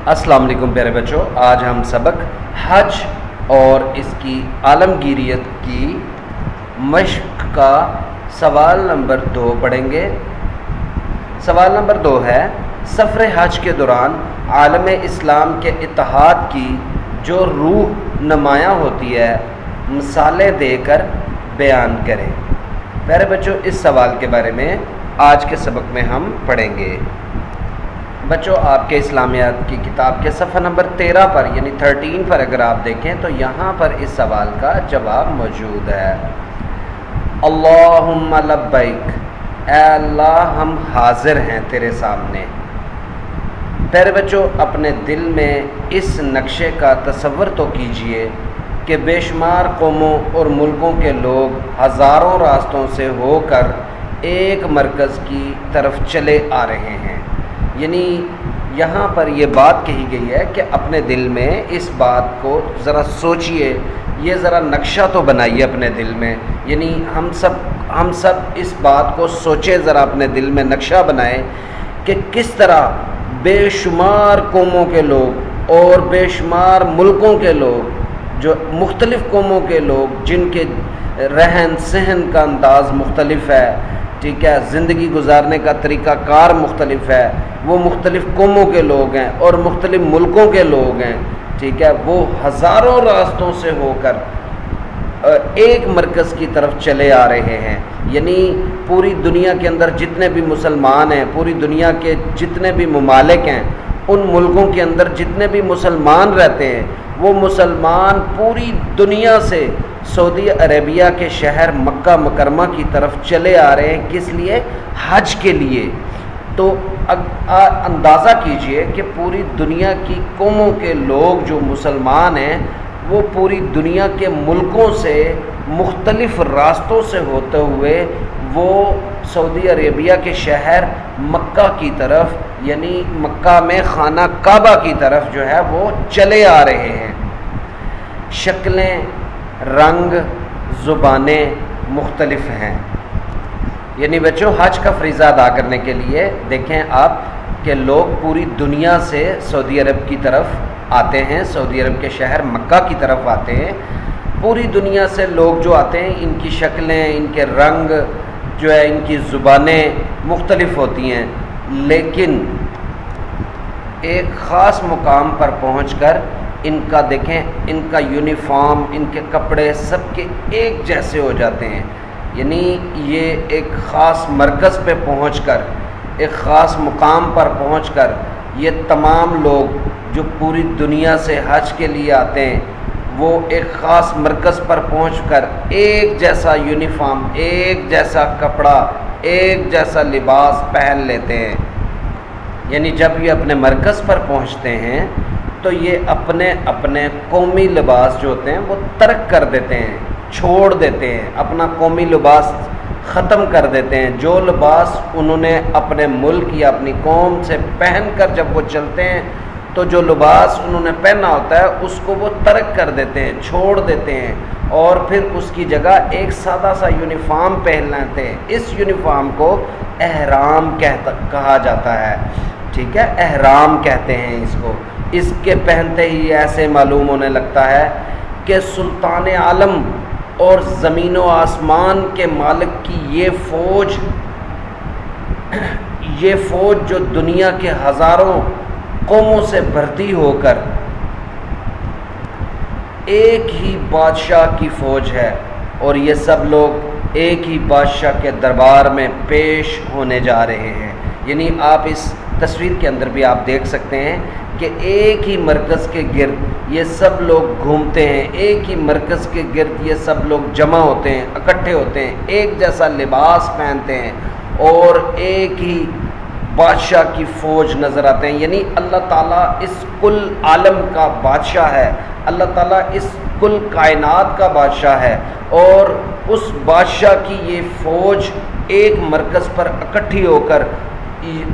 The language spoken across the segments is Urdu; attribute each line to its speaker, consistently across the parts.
Speaker 1: السلام علیکم پیارے بچوں، آج ہم سبق حج اور اس کی عالمگیریت کی مشق کا سوال نمبر 2 پڑھیں گے۔ سوال نمبر 2 ہے، سفر حج کے دوران عالم اسلام کے اتحاد کی جو روح نمایاں ہوتی ہے، مثالیں دے کر بیان کریں۔ پیارے بچوں، اس سوال کے بارے میں آج کے سبق میں ہم پڑھیں گے۔ بچوں، آپ کے اسلامیات کی کتاب کے صفحہ نمبر 13 پر یعنی 13 پر اگر آپ دیکھیں تو یہاں پر اس سوال کا جواب موجود ہے۔ اللہم لبیک، اے اللہ ہم حاضر ہیں تیرے سامنے۔ پیارے بچوں، اپنے دل میں اس نقشے کا تصور تو کیجئے کہ بے شمار قوموں اور ملکوں کے لوگ ہزاروں راستوں سے ہو کر ایک مرکز کی طرف چلے آ رہے ہیں۔ یعنی یہاں پر یہ بات کہی گئی ہے کہ اپنے دل میں اس بات کو ذرا سوچئے، یہ ذرا نقشہ تو بنائیے اپنے دل میں۔ یعنی ہم سب اس بات کو سوچیں، ذرا اپنے دل میں نقشہ بنائیں کہ کس طرح بے شمار قوموں کے لوگ اور بے شمار ملکوں کے لوگ، جو مختلف قوموں کے لوگ جن کے رہن سہن کا انداز مختلف ہے، ٹھیک ہے، زندگی گزارنے کا طریقہ کار مختلف ہے، وہ مختلف قوموں کے لوگ ہیں اور مختلف ملکوں کے لوگ ہیں، ٹھیک ہے، وہ ہزاروں راستوں سے ہو کر ایک مرکز کی طرف چلے آ رہے ہیں۔ یعنی پوری دنیا کے اندر جتنے بھی مسلمان ہیں، پوری دنیا کے جتنے بھی ممالک ہیں، ان ملکوں کے اندر جتنے بھی مسلمان رہتے ہیں، وہ مسلمان پوری دنیا سے سعودی عربیہ کے شہر مکہ مکرمہ کی طرف چلے آ رہے ہیں۔ کس لیے؟ حج کے لیے۔ تو اندازہ کیجئے کہ پوری دنیا کی قوموں کے لوگ جو مسلمان ہیں، وہ پوری دنیا کے ملکوں سے مختلف راستوں سے ہوتے ہوئے وہ سعودی عربیہ کے شہر مکہ کی طرف، یعنی مکہ میں خانہ کعبہ کی طرف جو ہے وہ چلے آ رہے ہیں۔ شکلیں، رنگ، زبانیں مختلف ہیں۔ یعنی بچوں، حج کا فریضہ ادا کرنے کے لیے دیکھیں آپ کہ لوگ پوری دنیا سے سعودی عرب کی طرف آتے ہیں، سعودی عرب کے شہر مکہ کی طرف آتے ہیں۔ پوری دنیا سے لوگ جو آتے ہیں، ان کی شکلیں، ان کے رنگ جو ہے، ان کی زبانیں مختلف ہوتی ہیں، لیکن ایک خاص مقام پر پہنچ کر ان کا دیکھیں، ان کا یونیفارم، ان کے کپڑے سب کے ایک جیسے ہو جاتے ہیں۔ یعنی یہ ایک خاص مرکز پہ پہنچ کر، ایک خاص مقام پر پہنچ کر، یہ تمام لوگ جو پوری دنیا سے حج کے لیے آتے ہیں، وہ ایک خاص مرکز پر پہنچ کر ایک جیسا یونیفارم، ایک جیسا کپڑا، ایک جیسا لباس پہن لیتے ہیں۔ یعنی جب یہ اپنے مرکز پر پہنچتے ہیں تو یہ اپنے اپنے قومی لباس جو ہوتے ہیں وہ ترک کر دیتے ہیں، چھوڑ دیتے ہیں، اپنا قومی لباس ختم کر دیتے ہیں۔ جو لباس انہوں نے اپنے ملک یا اپنی قوم سے پہن کر جب وہ چلتے ہیں، تو جو لباس انہوں نے پہنا ہوتا ہے اس کو وہ ترک کر دیتے ہیں، چھوڑ دیتے ہیں، اور پھر اس کی جگہ ایک سادہ سا یونیفارم پہن لیتے ہیں۔ اس یونیفارم کو احرام کہا جاتا ہے، ٹھیک ہے، احرام کہتے ہیں اس کو۔ اس کے پہنتے ہی ایسے معلوم ہونے لگتا ہے کہ سلطان عالم اور زمین و آسمان کے مالک کی یہ فوج جو دنیا کے ہزاروں قوموں سے بھرتی ہو کر ایک ہی بادشاہ کی فوج ہے، اور یہ سب لوگ ایک ہی بادشاہ کے دربار میں پیش ہونے جا رہے ہیں۔ یعنی آپ اس تصویر کے اندر بھی آپ دیکھ سکتے ہیں کہ ایک ہی مرکز کے گرد یہ سب لوگ گھومتے ہیں، ایک ہی مرکز کے گرد یہ سب لوگ جمع ہوتے ہیں، اکٹھے ہوتے ہیں، ایک جیسا لباس پہنتے ہیں، اور ایک ہی بادشاہ کی فوج نظر آتے ہیں۔ یعنی اللہ تعالیٰ اس کل عالم کا بادشاہ ہے، اللہ تعالیٰ اس کل کائنات کا بادشاہ ہے، اور اس بادشاہ کی یہ فوج ایک مرکز پر اکٹھی ہو کر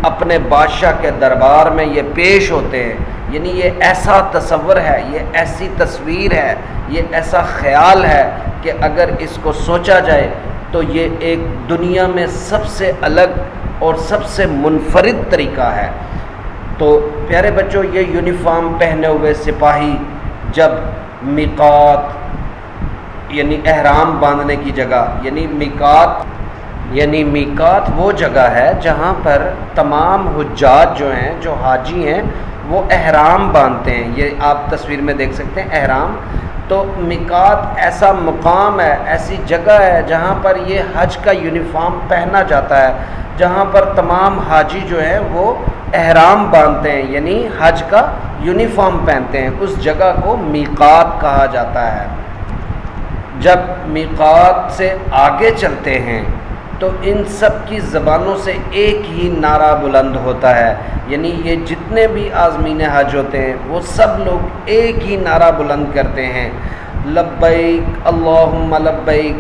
Speaker 1: اپنے بادشاہ کے دربار میں یہ پیش ہوتے ہیں۔ یعنی یہ ایسا تصور ہے، یہ ایسی تصویر ہے، یہ ایسا خیال ہے کہ اگر اس کو سوچا جائے تو یہ ایک دنیا میں سب سے الگ اور سب سے منفرد طریقہ ہے۔ تو پیارے بچوں یہ یونیفارم پہنے ہوئے سپاہی جب میقات یعنی احرام باندھنے کی جگہ یعنی میقات وہ جگہ ہے جہاں پر تمام حجاج جو ہیں، جو حاجی ہیں، وہ احرام باندھتے ہیں. یہ آپ تصویر میں دیکھ سکتے ہیں احرام. تو میقات ایسا مقام ہے، ایسی جگہ ہے جہاں پر یہ حج کا یونیفارم پہنا جاتا ہے، جہاں پر تمام حاجی جو ہیں وہ احرام باندھتے ہیں، یعنی حج کا یونیفارم پہنتے ہیں. اس جگہ کو میقات کہا جاتا ہے. جب میقات سے آگے چلتے ہیں تو ان سب کی زبانوں سے ایک ہی نعرہ بلند ہوتا ہے، یعنی یہ جتنے بھی عازمین حج ہوتے ہیں وہ سب لوگ ایک ہی نعرہ بلند کرتے ہیں، لبیک اللہم لبیک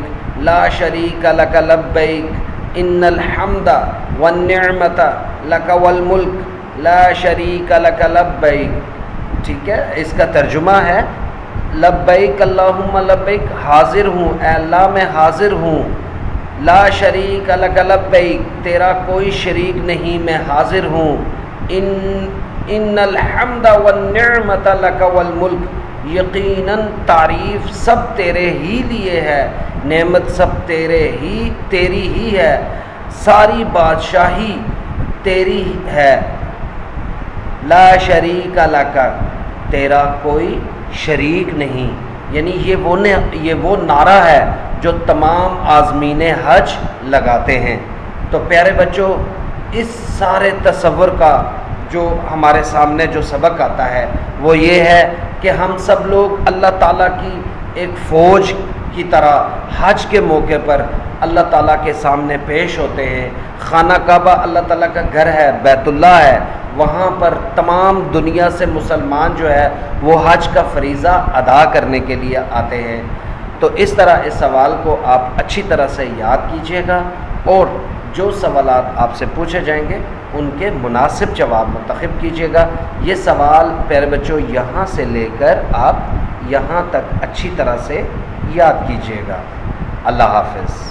Speaker 1: لا شریک لک لبیک ان الحمد والنعمت لک والملک لا شریک لک لبیک. ٹھیک ہے، اس کا ترجمہ ہے لبیک اللہم لبیک، حاضر ہوں اے اللہ میں حاضر ہوں، لا شریک لک لبیک تیرا کوئی شریک نہیں میں حاضر ہوں، ان الحمد والنعمت لک والملک یقیناً تعریف سب تیرے ہی لیے ہے، نعمت سب تیری ہی ہے، ساری بادشاہی تیری ہے، لا شریک لک تیرا کوئی شریک نہیں. یعنی یہ وہ نعرہ ہے جو تمام عازمین حج لگاتے ہیں. تو پیارے بچوں اس سارے تصور کا جو ہمارے سامنے جو سبق آتا ہے وہ یہ ہے کہ ہم سب لوگ اللہ تعالیٰ کی ایک فوج کی طرح حج کے موقع پر اللہ تعالیٰ کے سامنے پیش ہوتے ہیں. خانہ کعبہ اللہ تعالیٰ کا گھر ہے، بیت اللہ ہے، وہاں پر تمام دنیا سے مسلمان جو ہے وہ حج کا فریضہ ادا کرنے کے لیے آتے ہیں. تو اس طرح اس سوال کو آپ اچھی طرح سے یاد کیجیے گا اور جو سوالات آپ سے پوچھے جائیں گے ان کے مناسب جواب منتخب کیجیے گا. یہ سوال پیارے بچوں یہاں سے لے کر آپ یہاں تک اچھی طرح سے یاد کیجیے گا. اللہ حافظ.